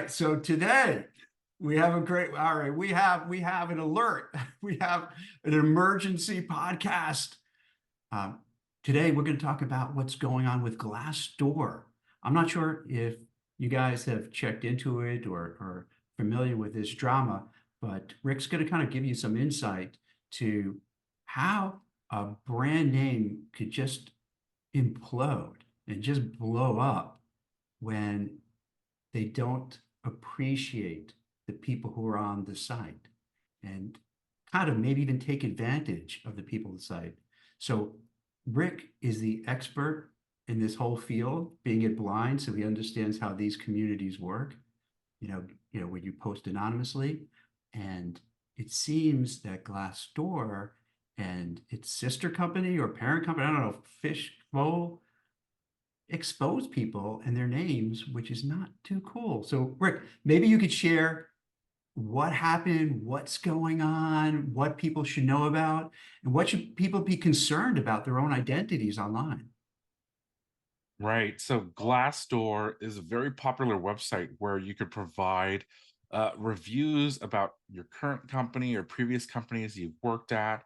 right. So today we have an alert. We have an emergency podcast. Um, Today we're going to talk about what's going on with Glassdoor. I'm not sure if you guys have checked into it or familiar with this drama, but Rick's going to kind of give you some insight to how a brand name could just implode and just blow up when they don't appreciate the people who are on the site and kind of maybe even take advantage of the people on the site. So Rick is the expert in this whole field, being it blind, so he understands how these communities work. When you post anonymously, and it seems that Glassdoor and its sister company or parent company, I don't know, Fishbowl, expose people and their names, which is not too cool. So, Rick, maybe you could share what happened, what's going on, what people should know about, and what should people be concerned about their own identities online. Right. So Glassdoor is a very popular website where you could provide reviews about your current company or previous companies you've worked at,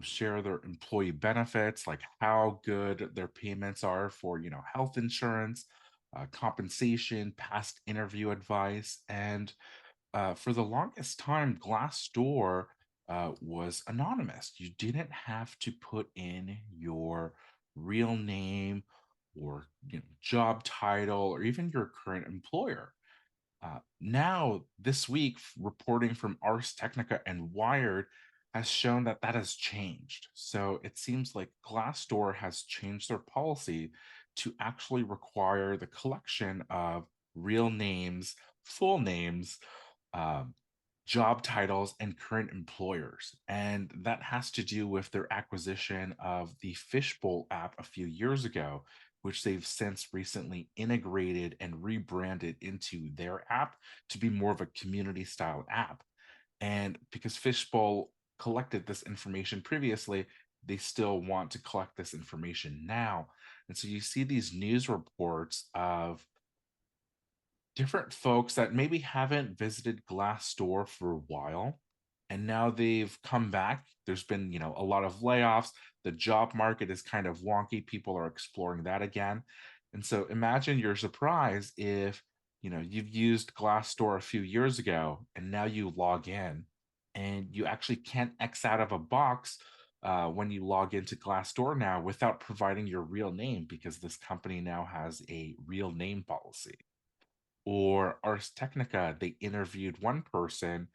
share their employee benefits, like how good their payments are for, health insurance, compensation, past interview advice. And for the longest time, Glassdoor was anonymous. You didn't have to put in your real name or job title or even your current employer. Now, this week, reporting from Ars Technica and Wired has shown that that has changed. So it seems like Glassdoor has changed their policy to actually require the collection of real names, full names, um, job titles, and current employers. And that has to do with their acquisition of the Fishbowl app a few years ago, which they've since recently integrated and rebranded into their app to be more of a community style app. And because Fishbowl collected this information previously, they still want to collect this information now. And so you see these news reports of different folks that maybe haven't visited Glassdoor for a while, and now they've come back. There's been, a lot of layoffs. The job market is kind of wonky. People are exploring that again. And so imagine your surprise if, you've used Glassdoor a few years ago and now you log in and you actually can't X out of a box when you log into Glassdoor now without providing your real name because this company now has a real name policy. Or Ars Technica, they interviewed one person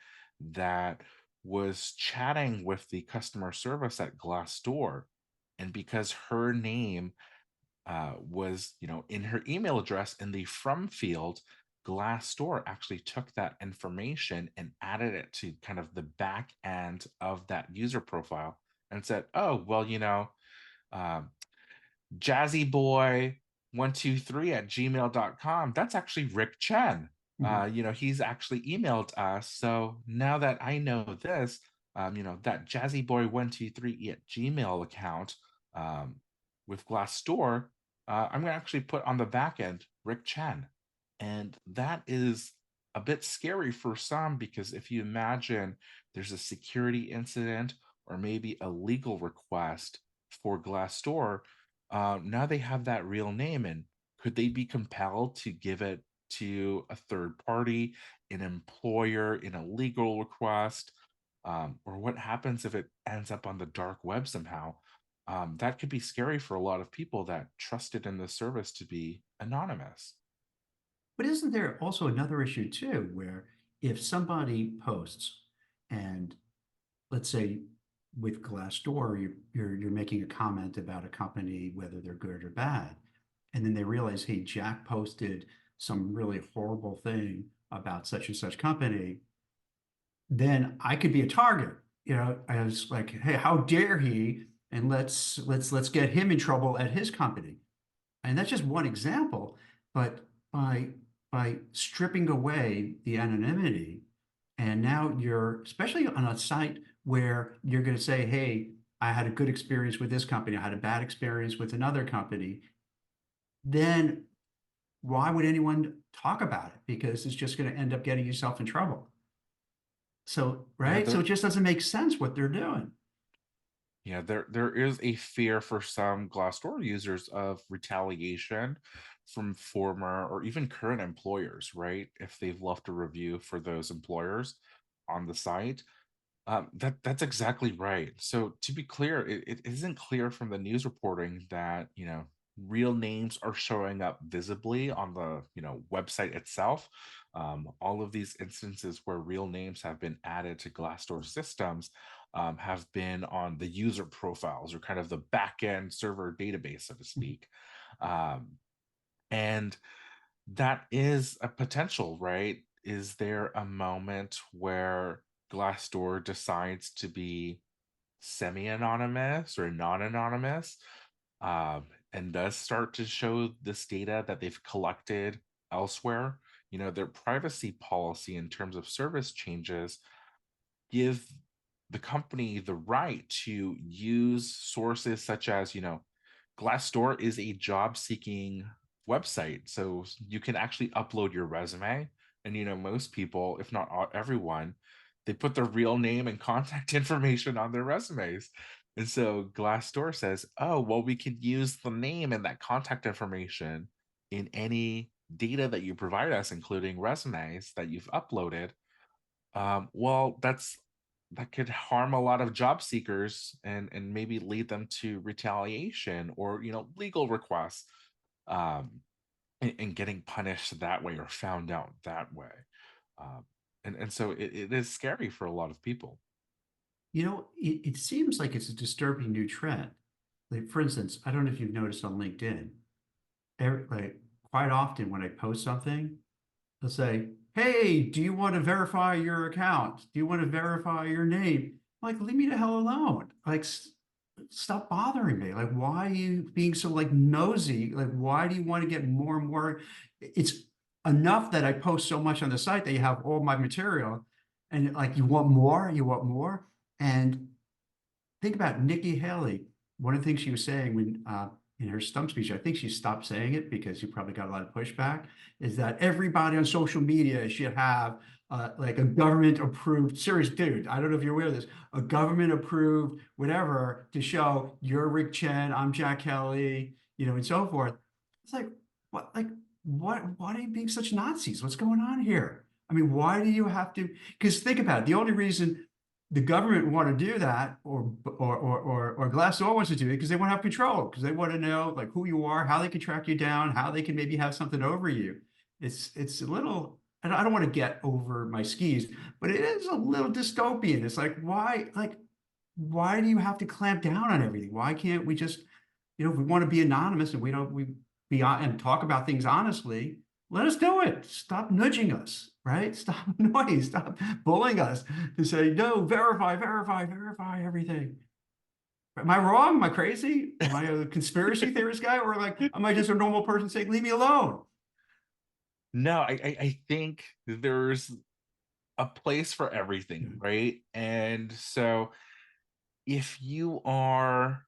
that was chatting with the customer service at Glassdoor. And because her name was, in her email address in the from field, Glassdoor actually took that information and added it to kind of the back end of that user profile and said, oh, well, um, jazzyboy123 at gmail.com. That's actually Rick Chen. Mhm. He's actually emailed us. So now that I know this, that jazzyboy123 at Gmail account with Glassdoor, I'm going to actually put on the back end Rick Chen. And that is a bit scary for some because if you imagine there's a security incident or maybe a legal request for Glassdoor, now they have that real name. And could they be compelled to give it to a third party, an employer, in a legal request? Or what happens if it ends up on the dark web somehow? That could be scary for a lot of people that trusted in the service to be anonymous. But isn't there also another issue too, where if somebody posts and let's say with Glassdoor, you're making a comment about a company, whether they're good or bad, and then they realize, hey, Jack posted some really horrible thing about such and such company, then I could be a target. I was like, hey, how dare he? And let's get him in trouble at his company. And that's just one example. But by by stripping away the anonymity, and now you're, especially on a site where you're going to say, hey, I had a good experience with this company, I had a bad experience with another company, then why would anyone talk about it? Because it's just going to end up getting yourself in trouble. So, Yeah, right? So it just doesn't make sense what they're doing. there is a fear for some Glassdoor users of retaliation from former or even current employers, right? If they've left a review for those employers on the site. That's exactly right. So to be clear, it isn't clear from the news reporting that, real names are showing up visibly on the, website itself. All of these instances where real names have been added to Glassdoor systems have been on the user profiles or kind of the back end server database, so to speak. Um, and that is a potential, right? Is there a moment where Glassdoor decides to be semi-anonymous or non-anonymous, and does start to show this data that they've collected elsewhere? Their privacy policy in terms of service changes give the company the right to use sources such as, Glassdoor is a job seeking website. So you can actually upload your resume. And, most people, if not everyone, they put their real name and contact information on their resumes. And so Glassdoor says, oh, well, we can use the name and that contact information in any data that you provide us, including resumes that you've uploaded. Well, that could harm a lot of job seekers and maybe lead them to retaliation or legal requests, um, and getting punished that way or found out that way. Um, and so it is scary for a lot of people. It seems like it's a disturbing new trend. Like, for instance, I don't know if you've noticed on LinkedIn, like quite often when I post something, they'll say, "Hey, do you want to verify your account? Do you want to verify your name?" Like, leave me the hell alone. Like, stop bothering me. Like, why are you being so like nosy? Like, why do you want to get more and more? It's enough that I post so much on the site that you have all my material, and like, you want more, you want more. And think about Nikki Haley. One of the things she was saying when in her stump speech, I think she stopped saying it because she probably got a lot of pushback, is that everybody on social media should have like a government approved, serious dude. I don't know if you're aware of this, a government approved whatever to show you're Rick Chen, I'm Jack Kelly, and so forth. It's like why are you being such Nazis? What's going on here? I mean, why do you have to? Because think about it. The only reason the government want to do that, or Glassdoor wants to do it because they want to have control, because they want to know like who you are, how they can track you down, how they can maybe have something over you. It's a little, and I don't want to get over my skis, but it is a little dystopian. It's why do you have to clamp down on everything? Why can't we just, if we want to be anonymous and we be on and talk about things honestly, let us do it. Stop nudging us, right? Stop annoying, stop bullying us to say, no, verify, verify, verify everything. Am I wrong? Am I crazy? Am I a conspiracy theorist guy? Or like, am I just a normal person saying, leave me alone? No, I think there's a place for everything, Yeah. right? And so if you are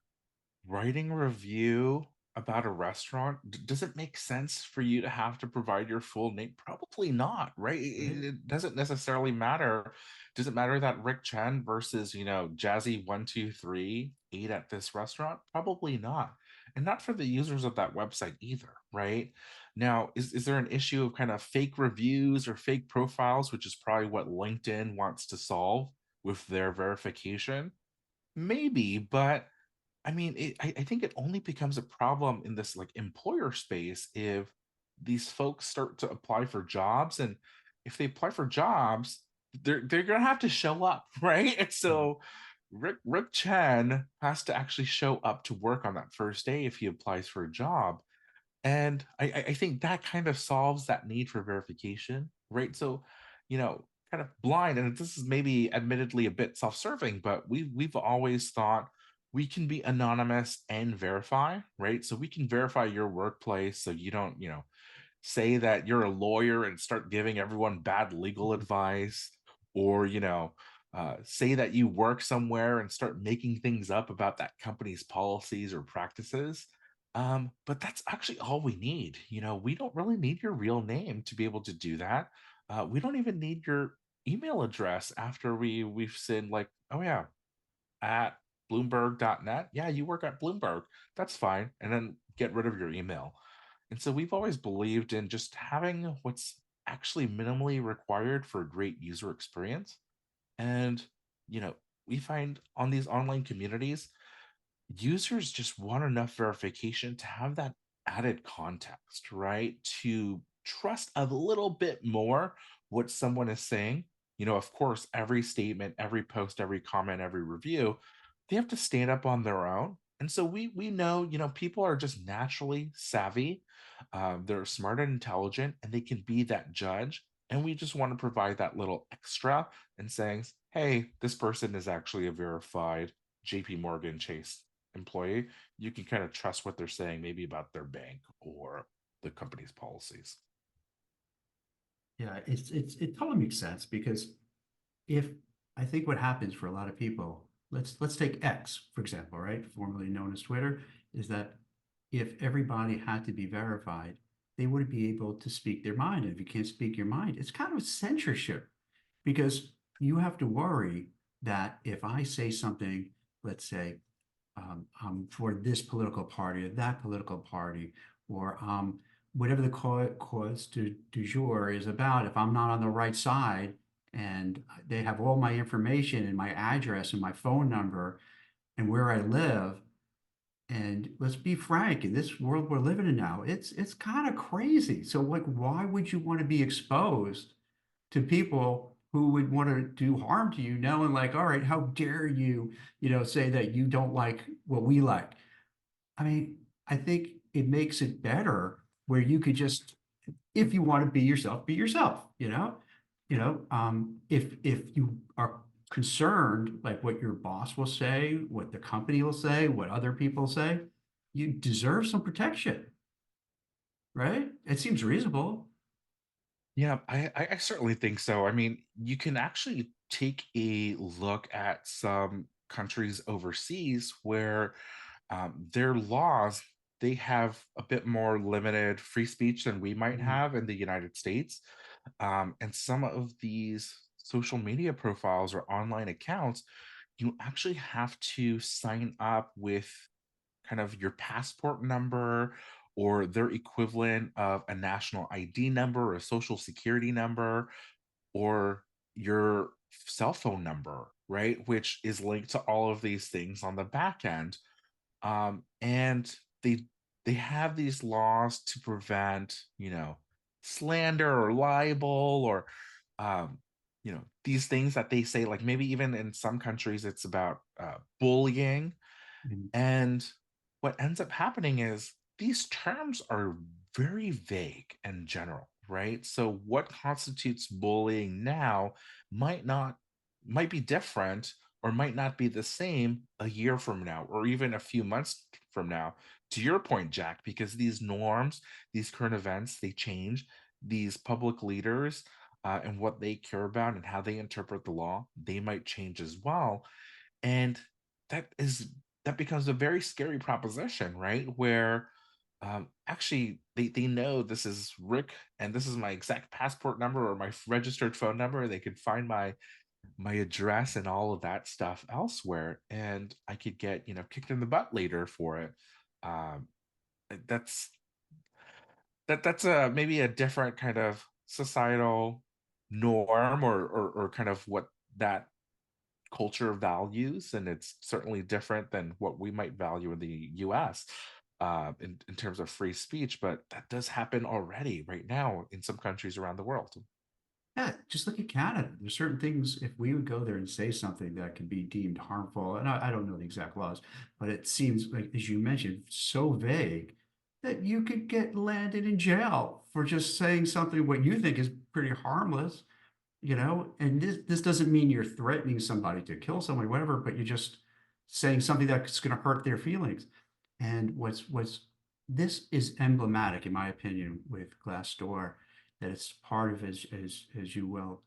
writing a review about a restaurant, does it make sense for you to have to provide your full name? Probably not, right? Right. It doesn't necessarily matter. Does it matter that Rick Chen versus, Jazzy 123 ate at this restaurant? Probably not. And not for the users of that website either, right? Now, is there an issue of kind of fake reviews or fake profiles, which is probably what LinkedIn wants to solve with their verification? Maybe, but I mean, I think it only becomes a problem in this like employer space if these folks start to apply for jobs, and if they apply for jobs, they're gonna have to show up, right? And Right. so Rick Chen has to actually show up to work on that first day if he applies for a job. And I think that kind of solves that need for verification, right? So, kind of blind, and this is maybe admittedly a bit self-serving, but we've always thought we can be anonymous and verify, right? So we can verify your workplace so you don't, say that you're a lawyer and start giving everyone bad legal advice, or say that you work somewhere and start making things up about that company's policies or practices. But that's actually all we need. We don't really need your real name to be able to do that. We don't even need your email address after we've said like, oh yeah, at bloomberg.net. Yeah, you work at Bloomberg. That's fine. And then get rid of your email. And so we've always believed in just having what's actually minimally required for a great user experience. And, you know, we find on these online communities, users just want enough verification to have that added context, right? To trust a little bit more what someone is saying. Of course, every statement, every post, every comment, every review, they have to stand up on their own. And so we know, people are just naturally savvy. They're smart and intelligent, and they can be that judge. And we just want to provide that little extra and saying, hey, this person is actually a verified JP Morgan Chase employee. You can kind of trust what they're saying, maybe about their bank or the company's policies. Yeah, it totally makes sense because if I think what happens for a lot of people, let's take X, for example, right? Formerly known as Twitter, is that if everybody had to be verified, they wouldn't be able to speak their mind. And if you can't speak your mind, it's kind of censorship because you have to worry that if I say something, let's say, for this political party or that political party, or whatever the cause du jour is about, if I'm not on the right side and they have all my information and my address and my phone number and where I live, and let's be frank, in this world we're living in now, it's kind of crazy. So like, why would you want to be exposed to people who would want to do harm to you, knowing like, all right, how dare you, say that you don't like what we like. I mean, I think it makes it better where you could just, if you want to be yourself, be yourself, if you are concerned, like what your boss will say, what the company will say, what other people say, you deserve some protection, right? It seems reasonable. Yeah, I certainly think so. I mean, you can actually take a look at some countries overseas where their laws, they have a bit more limited free speech than we might Mm, have in the United States. And some of these social media profiles or online accounts, you actually have to sign up with kind of your passport number or their equivalent of a national ID number or a social security number or your cell phone number, right? Which is linked to all of these things on the back end. And they have these laws to prevent, slander or libel or these things that they say, like maybe even in some countries it's about bullying. mm, And what ends up happening is these terms are very vague and general, right? So what constitutes bullying now might not might be different or might not be the same a year from now or even a few months from now. To your point, Jack, because these norms, these current events, they change. These public leaders and what they care about and how they interpret the law, they might change as well. And that is that becomes a very scary proposition, right? Where actually they know this is Rick and this is my exact passport number or my registered phone number. They could find my address and all of that stuff elsewhere, and I could get kicked in the butt later for it. Um, that's that's a maybe a different kind of societal norm or kind of what that culture values, and it's certainly different than what we might value in the US in terms of free speech, but that does happen already right now in some countries around the world. Yeah, just look at Canada. There's certain things, if we would go there and say something that could be deemed harmful, and I don't know the exact laws, but it seems like, as you mentioned, so vague that you could get landed in jail for just saying something what you think is pretty harmless, and this doesn't mean you're threatening somebody to kill somebody, whatever, but you're just saying something that's going to hurt their feelings. And what's this is emblematic, in my opinion, with Glassdoor, that it's part of, as you well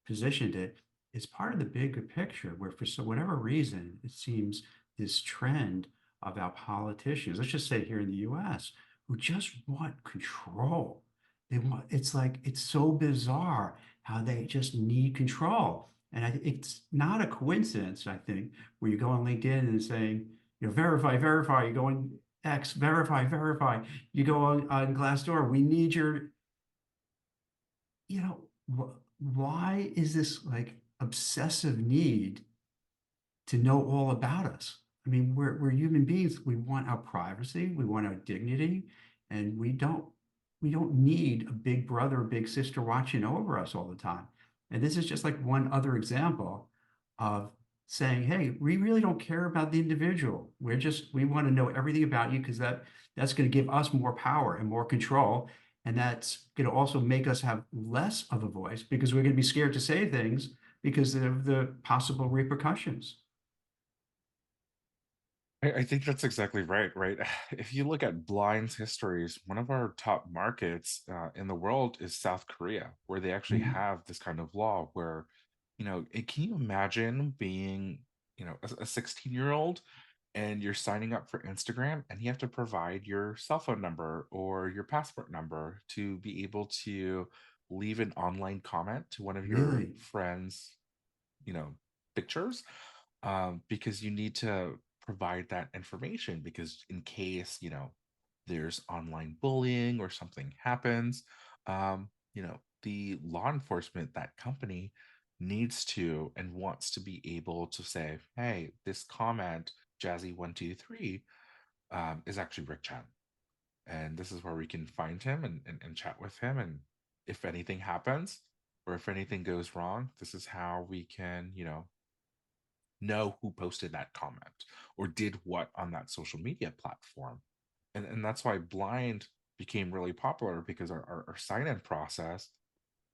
positioned it, it's part of the bigger picture where for so whatever reason it seems this trend of our politicians, let's just say here in the US, who just want control. They want, it's like, it's so bizarre how they just need control. And it's not a coincidence, I think, where you go on LinkedIn and saying, verify, verify, you go on X, verify, verify, you go on Glassdoor, we need your, you know, why is this like obsessive need to know all about us? I mean, we're human beings. We want our privacy, we want our dignity, and we don't need a big brother or big sister watching over us all the time. And this is just like one other example of saying, hey, we really don't care about the individual. We want to know everything about you because that's going to give us more power and more control. And that's going to also make us have less of a voice because we're going to be scared to say things because of the possible repercussions. I think that's exactly right, right? If you look at Blind's histories, one of our top markets in the world is South Korea, where they actually Mhm. have this kind of law where, can you imagine being, a 16-year-old and you're signing up for Instagram and you have to provide your cell phone number or your passport number to be able to leave an online comment to one of your Really? friends, you know, pictures, because you need to provide that information because in case, there's online bullying or something happens, the law enforcement, that company needs to and wants to be able to say, hey, this comment, Jazzy123, is actually Rick Chen. And this is where we can find him and chat with him. And if anything happens or if anything goes wrong, this is how we can, know who posted that comment or did what on that social media platform. And that's why Blind became really popular because our sign-in process,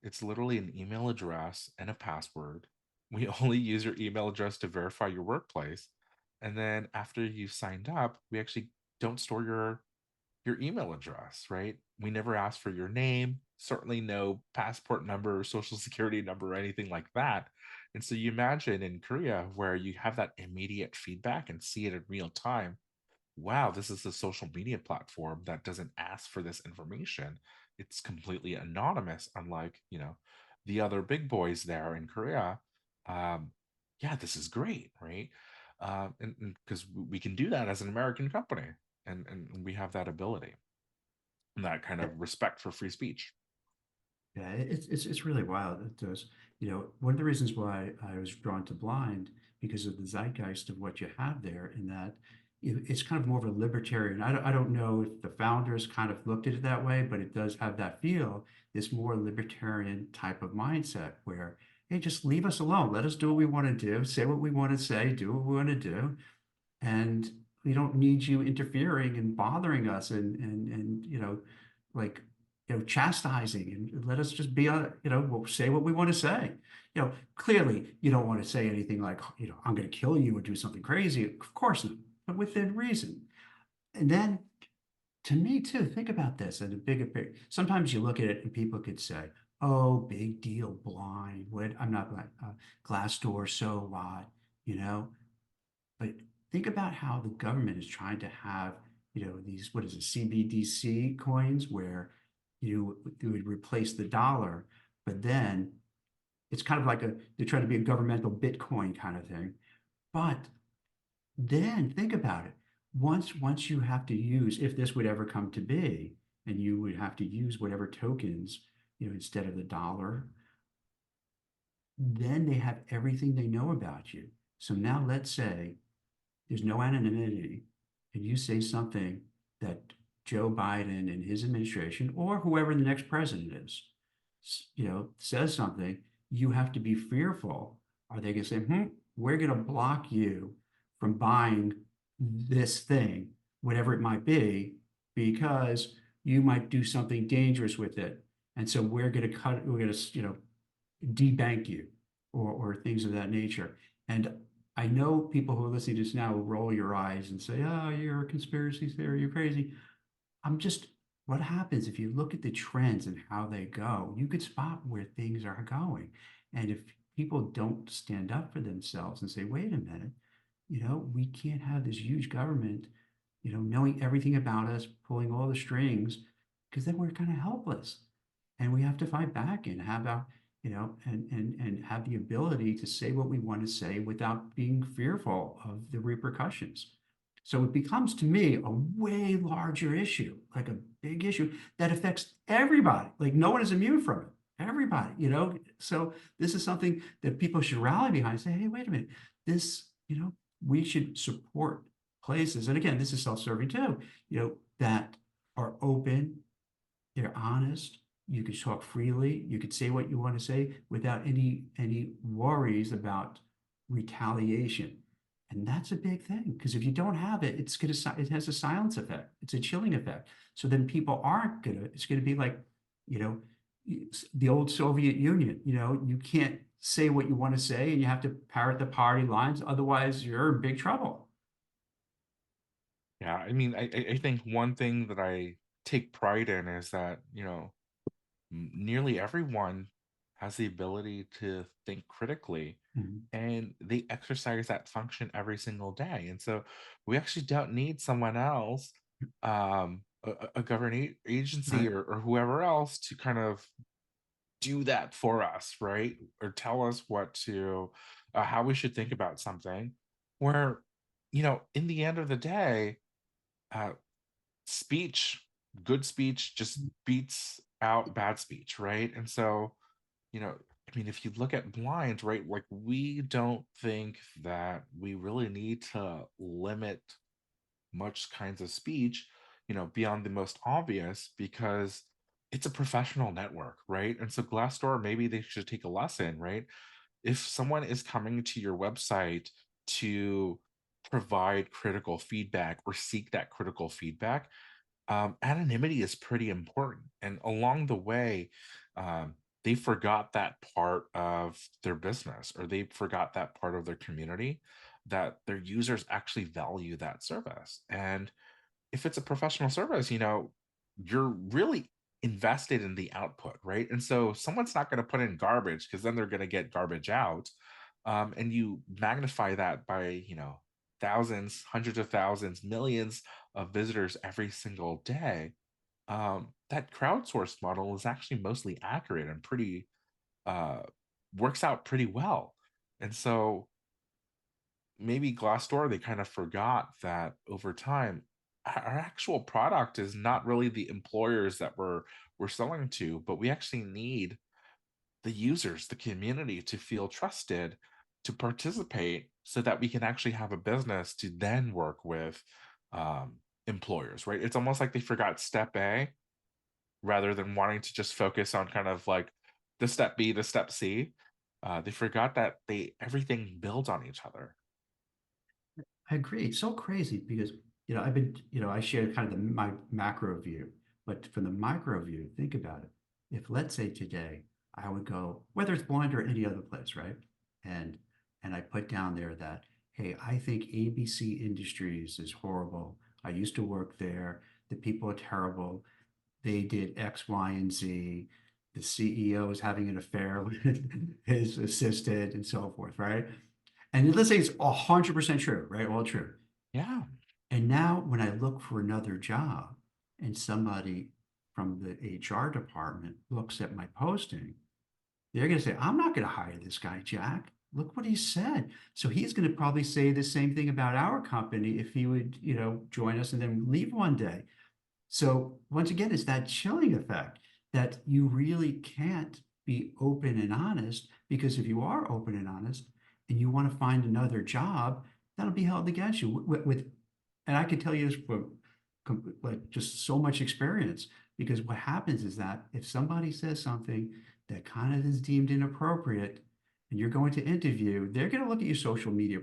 it's literally an email address and a password. We only use your email address to verify your workplace. And then after you've signed up, we actually don't store your email address, right? We never ask for your name, certainly no passport number, social security number, or anything like that. And so you imagine in Korea where you have that immediate feedback and see it in real time. Wow, this is a social media platform that doesn't ask for this information. It's completely anonymous, unlike, the other big boys there in Korea. Um, yeah, this is great, right? And because we can do that as an American company, and we have that ability and that kind of respect for free speech. Yeah, it's really wild. It does. One of the reasons why I was drawn to Blind because of the zeitgeist of what you have there, in that it's kind of more of a libertarian. I don't know if the founders kind of looked at it that way, but it does have that feel, this more libertarian type of mindset where, hey, just leave us alone. Let us do what we want to do, say what we want to say, do what we want to do, and we don't need you interfering and bothering us and like chastising, and let us just be on, say what we want to say. Clearly you don't want to say anything like, I'm going to kill you or do something crazy, of course not, but within reason. And then, to me too, think about this in a bigger picture. Sometimes you look at it and people could say, oh, big deal, Blind, what, I'm not like Glassdoor, so what, you know but think about how the government is trying to have, these, what is it, CBDC coins, where you would replace the dollar, but then it's kind of like they're trying to be a governmental Bitcoin kind of thing. But then think about it. Once you have to use, if this would ever come to be, and you would have to use whatever tokens, instead of the dollar, then they have everything they know about you. So now let's say there's no anonymity, and you say something that Joe Biden and his administration, or whoever the next president is, says something, you have to be fearful. Are they going to say, we're going to block you from buying this thing, whatever it might be, because you might do something dangerous with it. And so we're going to, debank you, or things of that nature. And I know people who are listening to this now will roll your eyes and say, oh, you're a conspiracy theory, you're crazy. I'm just, what happens if you look at the trends and how they go, you could spot where things are going. And if people don't stand up for themselves and say, wait a minute, we can't have this huge government. knowing everything about us, pulling all the strings, because then we're kind of helpless. And we have to fight back and have our, and have the ability to say what we want to say without being fearful of the repercussions. So it becomes to me a way larger issue, like a big issue that affects everybody. Like no one is immune from it. Everybody. So this is something that people should rally behind and say, hey, wait a minute, this, we should support places. And again, this is self-serving too, that are open, they're honest. You could talk freely. You could say what you want to say without any worries about retaliation. And that's a big thing because if you don't have it, it has a silence effect. It's a chilling effect. So then people aren't gonna. It's gonna be like, you know, the old Soviet Union. You can't say what you want to say, and you have to parrot the party lines. Otherwise, you're in big trouble. Yeah, I mean, I think one thing that I take pride in is that, nearly everyone has the ability to think critically, Mhm. and they exercise that function every single day. And so we actually don't need someone else, a governing agency Right. or whoever else to kind of do that for us, right? Or tell us how we should think about something. Where, in the end of the day, uh, speech, good speech just beats out bad speech, right? And so, I mean, if you look at blind, right, like we don't think that we really need to limit much kinds of speech, beyond the most obvious because it's a professional network, right? And so Glassdoor, maybe they should take a lesson, right? If someone is coming to your website to provide critical feedback or seek that critical feedback, anonymity is pretty important. And along the way, um, they forgot that part of their business or they forgot that part of their community that their users actually value that service. And if it's a professional service, you're really invested in the output, right? And so someone's not going to put in garbage because then they're going to get garbage out. And you magnify that by, thousands, hundreds of thousands, millions of visitors every single day. That crowdsourced model is actually mostly accurate and pretty, uh, works out pretty well. And so maybe Glassdoor, they kind of forgot that over time, our actual product is not really the employers that we're selling to, but we actually need the users, the community to feel trusted to participate so that we can actually have a business to then work with employers, right? It's almost like they forgot step A rather than wanting to just focus on kind of like the step B, the step C. They forgot that they everything builds on each other. I agree. It's so crazy because, I've been, I share kind of my macro view, but from the micro view, think about it. If let's say today I would go, whether it's blind or any other place, right? And I put down there that, hey, I think ABC Industries is horrible. I used to work there. The people are terrible. They did X, Y, and Z. The CEO is having an affair with his assistant and so forth, right? And let's say it's 100% true, right? All true. Yeah. And now when I look for another job and somebody from the HR department looks at my posting, they're going to say, I'm not going to hire this guy, Jack. Look what he said. So he's going to probably say the same thing about our company if he would, join us and then leave one day. So once again, it's that chilling effect that you really can't be open and honest because if you are open and honest and you want to find another job, that'll be held against you and I can tell you this from like just so much experience because what happens is that if somebody says something that kind of is deemed inappropriate and you're going to interview, they're going to look at your social media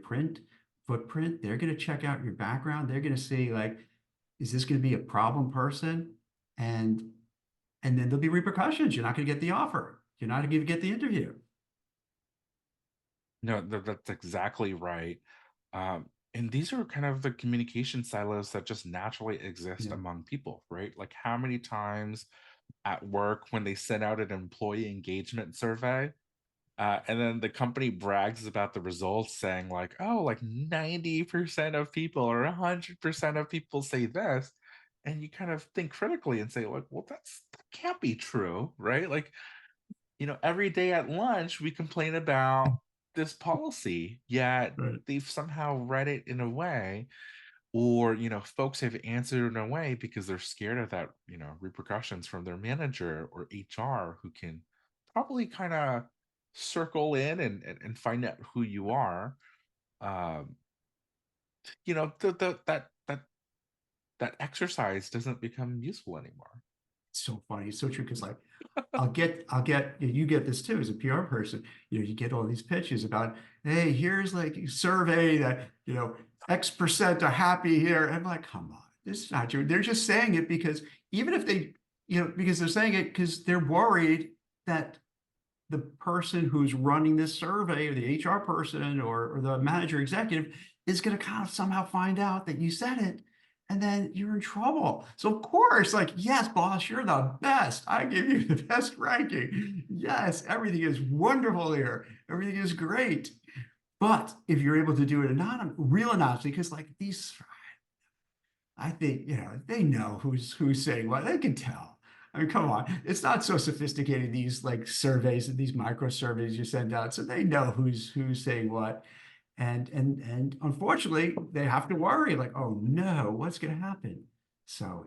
footprint. They're going to check out your background. They're going to see like, is this going to be a problem person? And then there'll be repercussions. You're not going to get the offer. You're not going to get the interview. No, that's exactly right. And these are kind of the communication silos that just naturally exist Yeah. among people, right? Like how many times at work when they send out an employee engagement survey, And then the company brags about the results saying like, oh, like 90% of people or 100% of people say this. And you kind of think critically and say, like, well, that can't be true, right? Like, every day at lunch we complain about this policy, yet Right. they've somehow read it in a way, or folks have answered in a way because they're scared of that repercussions from their manager or HR, who can probably kind of circle in and find out who you are. um that exercise doesn't become useful anymore. It's so funny. It's so true because like I'll get you get this too as a PR person. You get all these pitches about, hey, here's like a survey that, X% are happy here. I'm like, come on, this is not true. They're just saying it because even if they, because they're saying it because they're worried that the person who's running this survey or the HR person or the manager executive is going to kind of somehow find out that you said it and then you're in trouble. So of course, like, yes, boss, you're the best. I give you the best ranking. Yes, everything is wonderful here. Everything is great. But if you're able to do it real anonymously, because like these, I think, they know who's saying what. They can tell. I mean, come on. It's not so sophisticated, these like surveys and these micro surveys you send out. So they know who's saying what. And unfortunately, they have to worry, like, oh no, what's gonna happen? So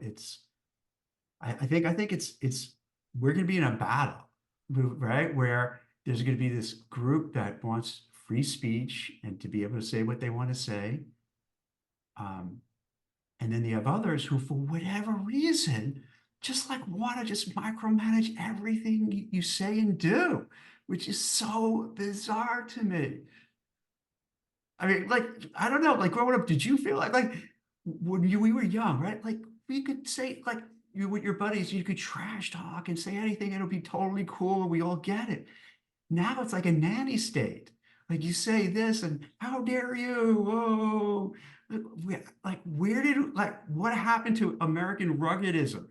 I think it's we're gonna be in a battle, right? Where there's gonna be this group that wants free speech and to be able to say what they want to say. Um, and then you have others who, for whatever reason, just like want to just micromanage everything you say and do, which is so bizarre to me. I mean, like, I don't know, like growing up, did you feel like when we were young, right? Like we could say like you with your buddies, you could trash talk and say anything, and it'll be totally cool, and we all get it. Now it's like a nanny state. Like you say this and how dare you? Whoa. Like where did like what happened to American ruggedism?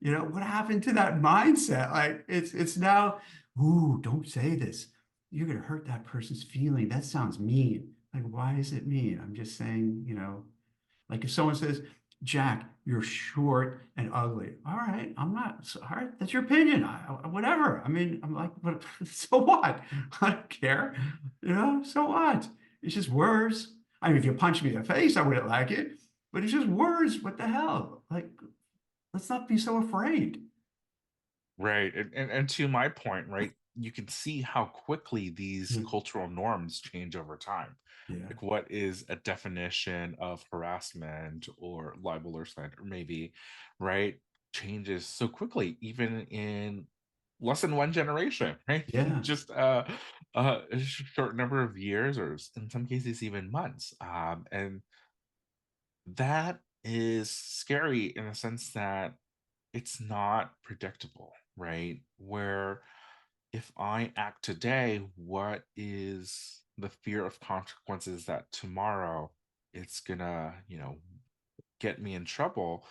What happened to that mindset? Like it's now, ooh, don't say this. You're gonna hurt that person's feeling. That sounds mean. Like, why is it mean? I'm just saying, like if someone says, Jack, you're short and ugly. All right, I'm not. All right, that's your opinion. Whatever. I mean, I'm like, but so what? I don't care. So what? It's just words. I mean, if you punch me in the face, I wouldn't like it. But it's just words. What the hell? Like, let's not be so afraid. Right. And to my point, right, you can see how quickly these Yeah. cultural norms change over time. Yeah. Like, what is a definition of harassment or libel or slander, maybe, right? Changes so quickly, even in less than one generation, right? Yeah. Just a short number of years, or in some cases, even months. And that is scary in the sense that it's not predictable, right? Where if I act today, what is the fear of consequences that tomorrow it's gonna, get me in trouble?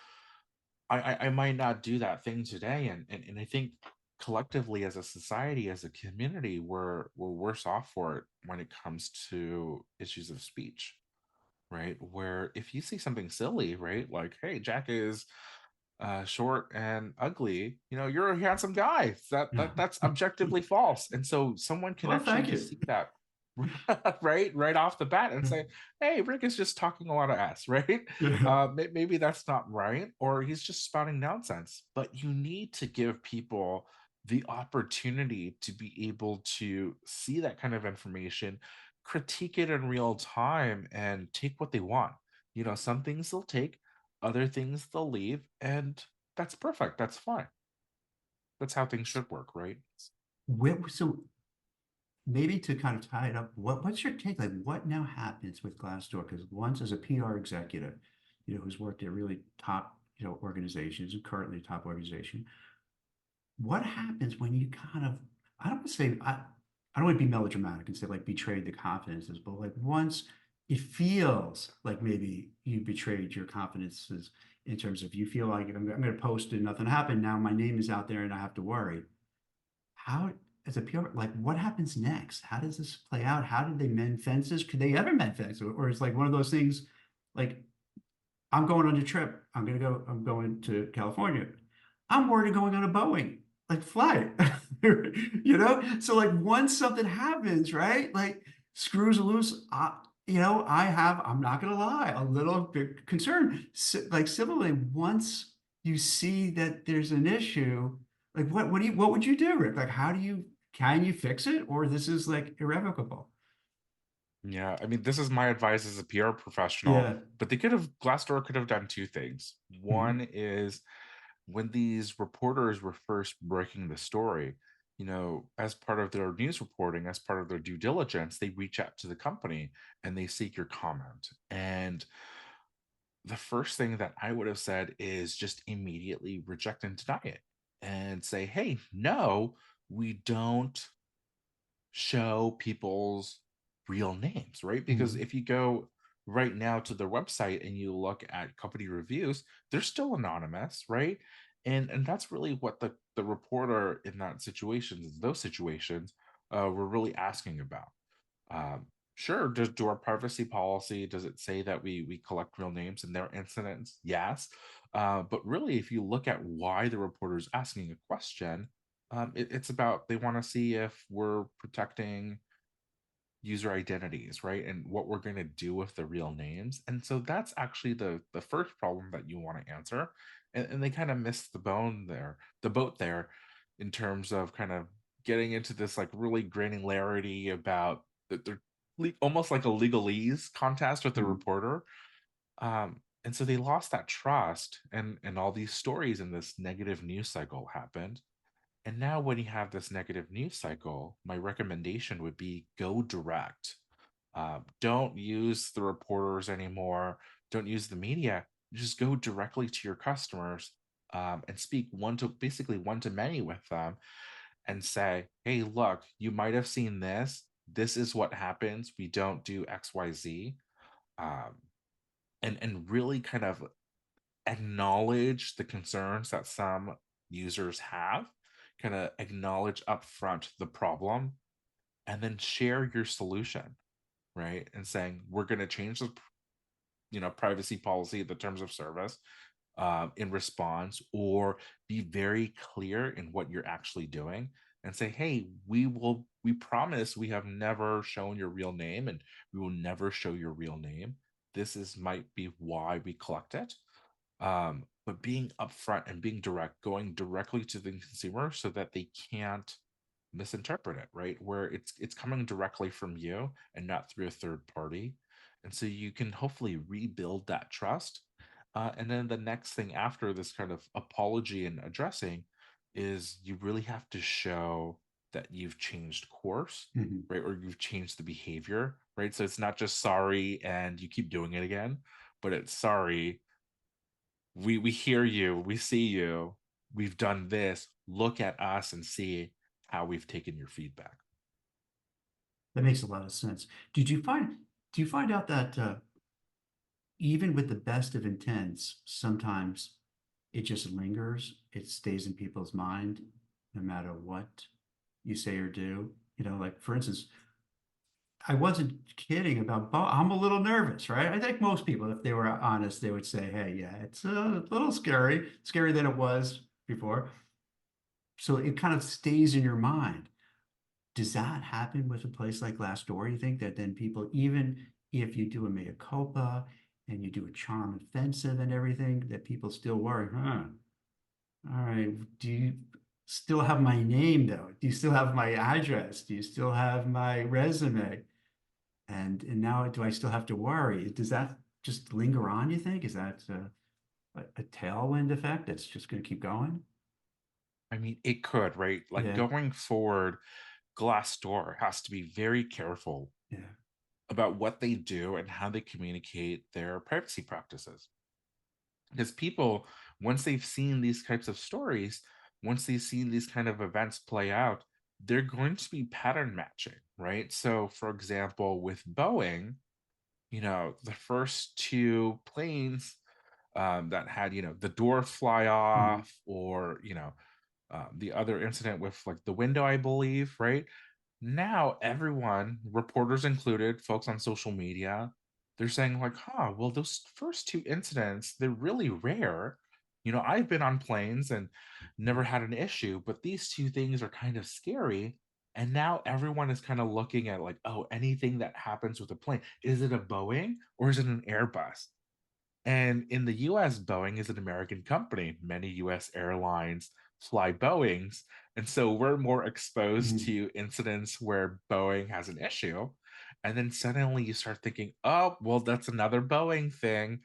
I might not do that thing today, and I think collectively as a society, as a community, we're worse off for it when it comes to issues of speech, right? Where if you say something silly, right, like, hey, Jack is short and ugly, you're a handsome guy. Yeah. That's objectively false. And so someone can Well, actually thank just you. see that right off the bat and say, hey, Rick is just talking a lot of ass, right? Yeah. Maybe that's not right, or he's just spouting nonsense. But you need to give people the opportunity to be able to see that kind of information, critique it in real time, and take what they want. Some things they'll take, other things they'll leave, and that's perfect. That's fine. That's how things should work, right? So maybe to kind of tie it up, what's your take? Like, what now happens with Glassdoor? Because once as a PR executive, who's worked at really top, organizations and currently top organization, what happens when you kind of, I don't want to say, I don't want to be melodramatic and say like betrayed the confidences, but like once it feels like maybe you betrayed your confidences in terms of you feel like I'm going to post and nothing happened. Now my name is out there and I have to worry. How as a PR, like what happens next? How does this play out? How did they mend fences? Could they ever mend fences? Or it's like one of those things like I'm going on a trip. I'm going to California. I'm worried of going on a Boeing, like flight, So like once something happens, right? Like screws loose, I'm not gonna lie, a little bit concerned. Like civilly, once you see that there's an issue, like what would you do, Rick? Like can you fix it? Or this is like irrevocable? Yeah, I mean, this is my advice as a PR professional, Yeah. but Glassdoor could have done two things. Mhm. One is when these reporters were first breaking the story, as part of their news reporting, as part of their due diligence, they reach out to the company and they seek your comment. And the first thing that I would have said is just immediately reject and deny it and say, hey, no, we don't show people's real names, right? Because Mhm. if you go right now to their website and you look at company reviews, they're still anonymous, right? And that's really what the reporter in those situations, were really asking about. Um, sure, do our privacy policy, does it say that we collect real names in their incidents? Yes. But really, if you look at why the reporter is asking a question, it's about they want to see if we're protecting user identities, right? And what we're going to do with the real names. And so that's actually the first problem that you want to answer. And they kind of missed the boat there, in terms of kind of getting into this like really granularity about that they're almost like a legalese contest with the Mhm. reporter. And so they lost that trust, and all these stories in this negative news cycle happened. And now, when you have this negative news cycle, my recommendation would be go direct. Don't use the reporters anymore. Don't use the media. Just go directly to your customers, and speak one to many with them, and say, "Hey, look, you might have seen this. This is what happens. We don't do X, Y, Z." Um, and really kind of acknowledge the concerns that some users have, kind of acknowledge upfront the problem, and then share your solution, right? And saying, we're going to change the privacy policy, the terms of service, in response, or be very clear in what you're actually doing, and say, hey, we promise we have never shown your real name, and we will never show your real name. This is might be why we collect it. But being upfront and being direct, going directly to the consumer so that they can't misinterpret it, right? Where it's coming directly from you and not through a third party. And so you can hopefully rebuild that trust. And then the next thing after this kind of apology and addressing is you really have to show that you've changed course, Mhm. right? Or you've changed the behavior, right? So it's not just sorry and you keep doing it again, but it's sorry, we hear you, we see you, we've done this, look at us and see how we've taken your feedback. That makes a lot of sense. Did you find do you find out that even with the best of intents, sometimes it just lingers, it stays in people's mind no matter what you say or do? Like for instance, I wasn't kidding about I'm a little nervous, right? I think most people, if they were honest, they would say, hey, yeah, it's a little scary, scarier than it was before. So it kind of stays in your mind. Does that happen with a place like Glassdoor? You think that then people, even if you do a mea culpa and you do a charm offensive and everything, that people still worry, huh? All right, do you still have my name though? Do you still have my address? Do you still have my resume? And now do I still have to worry? Does that just linger on, you think? Is that a tailwind effect that's just going to keep going? I mean, it could, right? Like Yeah, going forward, Glassdoor has to be very careful yeah. about what they do and how they communicate their privacy practices. Because people, once they've seen these types of stories, once they've seen these kind of events play out, they're going to be pattern matching, right? So, for example, with Boeing, the first two planes, that had, the door fly Mhm. off, or, The other incident with like the window, I believe, right? Now everyone, reporters included, folks on social media, they're saying like, huh, well, those first two incidents, they're really rare. I've been on planes and never had an issue, but these two things are kind of scary. And now everyone is kind of looking at like, oh, anything that happens with a plane, is it a Boeing or is it an Airbus? And in the US, Boeing is an American company. Many US airlines fly Boeings. And so we're more exposed Mhm. to incidents where Boeing has an issue. And then suddenly you start thinking, oh, well, that's another Boeing thing,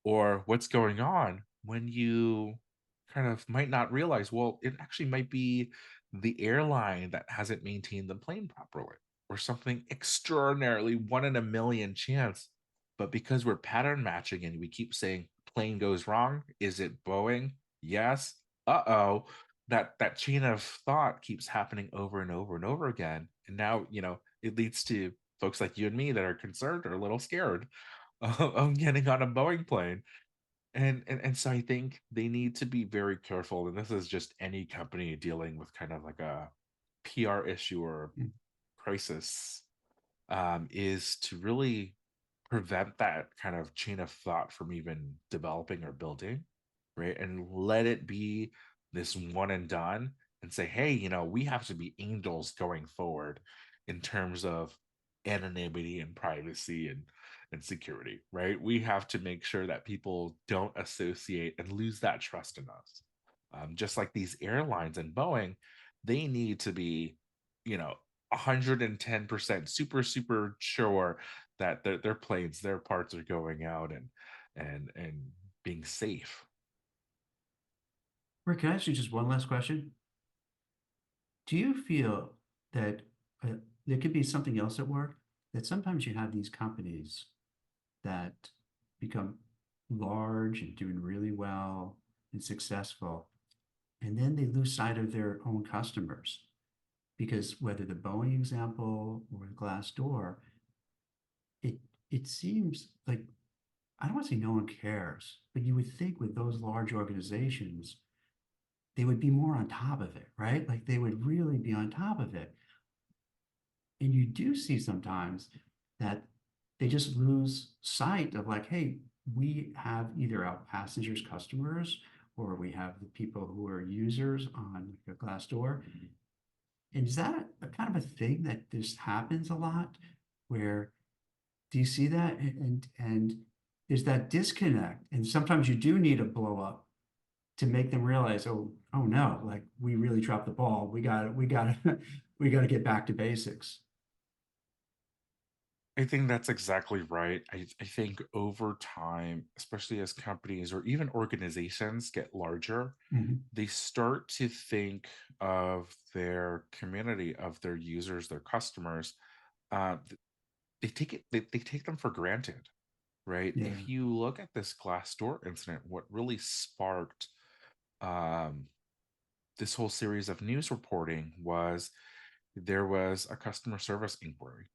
or what's going on, when you kind of might not realize, well, it actually might be the airline that hasn't maintained the plane properly, or something extraordinarily one in a million chance. But because we're pattern matching and we keep saying plane goes wrong, is it Boeing? Yes. Uh-oh. That chain of thought keeps happening over and over and over again. And now, it leads to folks like you and me that are concerned or a little scared of getting on a Boeing plane. And so I think they need to be very careful. And this is just any company dealing with kind of like a PR issue or Mm. crisis, is to really prevent that kind of chain of thought from even developing or building, right? And let it be this one and done, and say, hey, we have to be angels going forward in terms of anonymity and privacy and security, right? We have to make sure that people don't associate and lose that trust in us. Just like these airlines and Boeing, they need to be, 110% super sure that their planes, their parts are going out and being safe. Rick, can I ask you just one last question? Do you feel that uh, there could be something else at work? That sometimes you have these companies that become large and doing really well and successful, and then they lose sight of their own customers because whether the Boeing example or the Glassdoor, it it seems like I don't want to say no one cares, but you would think with those large organizations, they would be more on top of it, right? Like they would really be on top of it. And you do see sometimes that they just lose sight of like, hey, we have either our passengers, customers, or we have the people who are users on like a Glassdoor. And is that a kind of a thing that just happens a lot? Where do you see that? And there's that disconnect. And sometimes you do need a blow up to make them realize, oh no, like we really dropped the ball. We got we got to get back to basics. I think that's exactly right. I think over time, especially as companies or even organizations get larger, Mhm. they start to think of their community, of their users, their customers. They take them for granted, right? Yeah. If you look at this Glassdoor incident, what really sparked um, this whole series of news reporting was there was a customer service inquiry,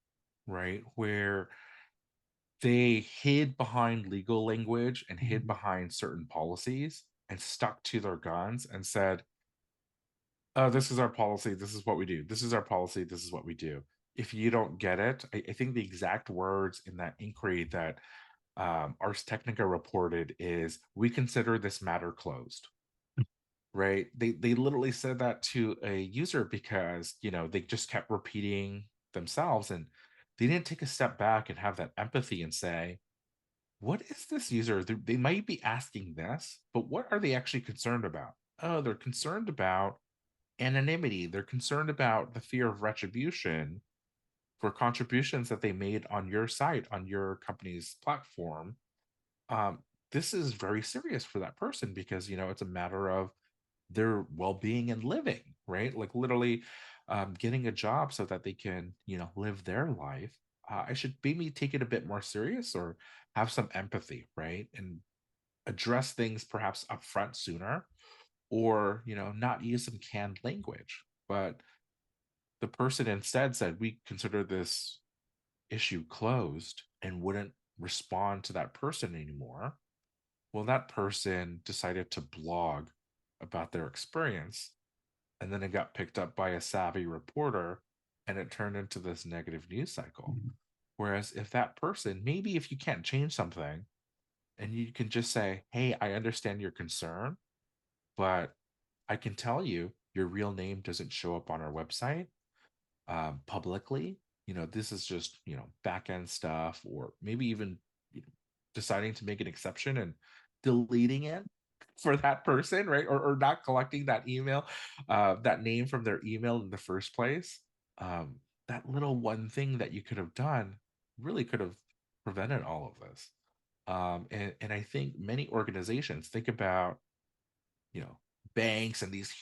right? Where they hid behind legal language and hid Mhm. behind certain policies and stuck to their guns and said, oh, this is our policy. This is what we do. This is our policy. This is what we do. If you don't get it, I think the exact words in that inquiry that Ars Technica reported is, we consider this matter closed. Right? They literally said that to a user because, they just kept repeating themselves, and they didn't take a step back and have that empathy and say, what is this user? They might be asking this, but what are they actually concerned about? Oh, they're concerned about anonymity. They're concerned about the fear of retribution for contributions that they made on your site, on your company's platform. um, this is very serious for that person because, it's a matter of their well-being and living, right? Like literally, getting a job so that they can, live their life. I should maybe take it a bit more serious, or have some empathy, right? And address things perhaps upfront sooner, or, not use some canned language. But the person instead said, we consider this issue closed, and wouldn't respond to that person anymore. Well, that person decided to blog about their experience. and then it got picked up by a savvy reporter, and it turned into this negative news cycle. Mhm. Whereas if that person, maybe if you can't change something and you can just say, hey, I understand your concern, but I can tell you your real name doesn't show up on our website publicly. This is just, back end stuff, or maybe even deciding to make an exception and deleting it for that person, right? Or not collecting that email, that name from their email in the first place. Um, that little one thing that you could have done really could have prevented all of this. And I think many organizations think about, you know, banks and these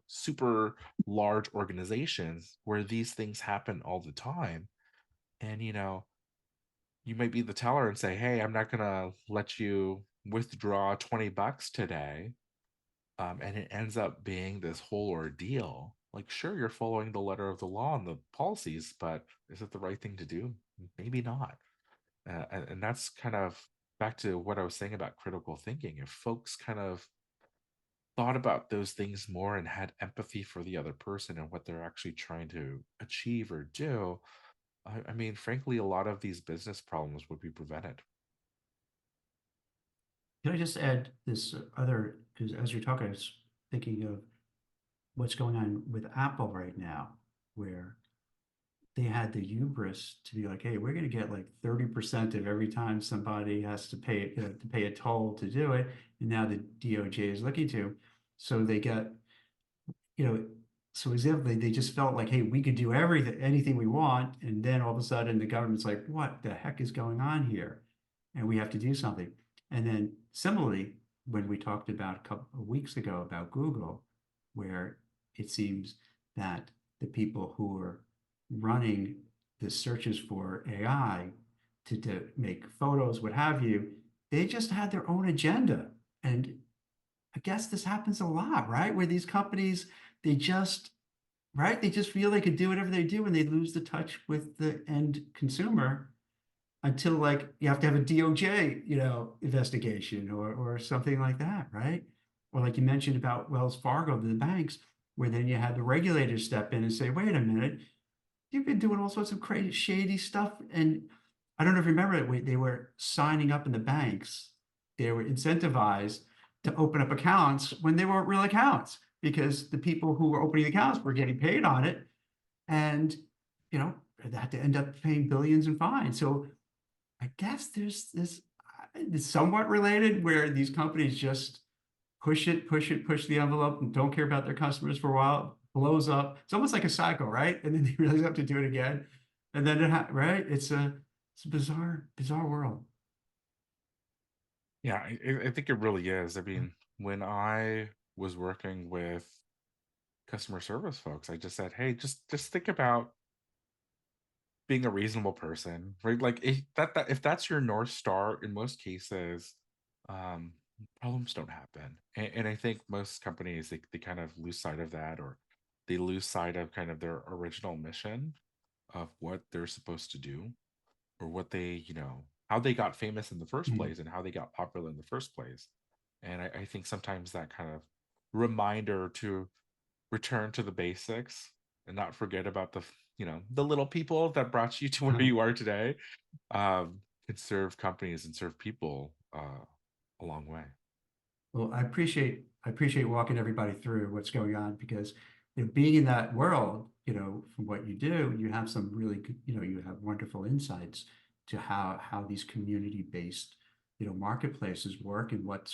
super large organizations where these things happen all the time. And, you might be the teller and say, hey, I'm not going to let you withdraw $20 today. And it ends up being this whole ordeal. Like, sure, you're following the letter of the law and the policies, but is it the right thing to do? Maybe not. And that's kind of back to what I was saying about critical thinking. If folks kind of thought about those things more and had empathy for the other person and what they're actually trying to achieve or do, I mean, frankly, a lot of these business problems would be prevented. Can I just add this other, because as you're talking, I was thinking of what's going on with Apple right now, where they had the hubris to be like, hey, we're going to get like 30% of every time somebody has to pay, to pay a toll to do it. And now the DOJ is looking to. So they got, you know, so example, they just felt like, hey, we could do everything, anything we want. And then all of a sudden the government's like, what the heck is going on here? And we have to do something. And then similarly, when we talked about a couple of weeks ago about Google, where it seems that the people who are running the searches for AI to make photos, what have you, they just had their own agenda. And I guess this happens a lot, right? Where these companies, they just, right? They just feel they could do whatever they do and they lose the touch with the end consumer until like you have to have a DOJ, investigation or something like that, right? Or like you mentioned about Wells Fargo, the banks, where then you had the regulators step in and say, wait a minute, you've been doing all sorts of crazy, shady stuff. And I don't know if you remember it, they were signing up in the banks. They were incentivized to open up accounts when they weren't real accounts because the people who were opening accounts were getting paid on it. And, they had to end up paying billions in fines. So I guess there's this it's somewhat related where these companies just push the envelope and don't care about their customers for a while, blows up. It's almost like a cycle, right? And then they realize they have to do it again. And then right? It's a bizarre world. Yeah, I think it really is. I mean, when I was working with customer service folks, I just said, hey, just think about being a reasonable person, right? Like if that's your North Star in most cases, um, problems don't happen. And I think most companies they kind of lose sight of that, or they lose sight of kind of their original mission of what they're supposed to do, or what they, how they got famous in the first Mhm. place and how they got popular in the first place. And I think sometimes that kind of reminder to return to the basics and not forget about the little people that brought you to where you are today, can serve companies and serve people a long way. Well, I appreciate walking everybody through what's going on because being in that world, from what you do, you have some really good, you have wonderful insights to how these community-based, marketplaces work and what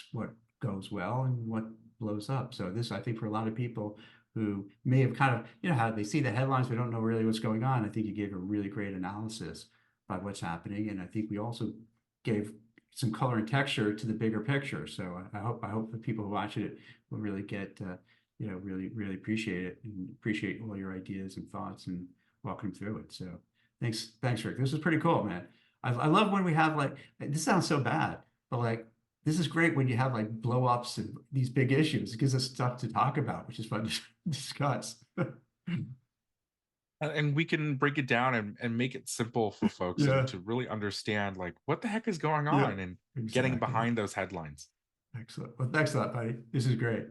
goes well and what blows up. So this, I think, for a lot of people who may have kind of, how they see the headlines but don't know really what's going on, I think you gave a really great analysis about what's happening, and I think we also gave some color and texture to the bigger picture. So I hope the people who watch it will really get, really appreciate it and appreciate all your ideas and thoughts and walking through it. So thanks, Rick. This is pretty cool, man. I love when we have like, this sounds so bad, but like, this is great when you have like blow ups and these big issues. It gives us stuff to talk about, which is fun to discuss. And we can break it down and make it simple for folks Yeah, to really understand like what the heck is going yeah, on and getting exactly. behind those headlines. Excellent. Well, thanks a lot, buddy. This is great.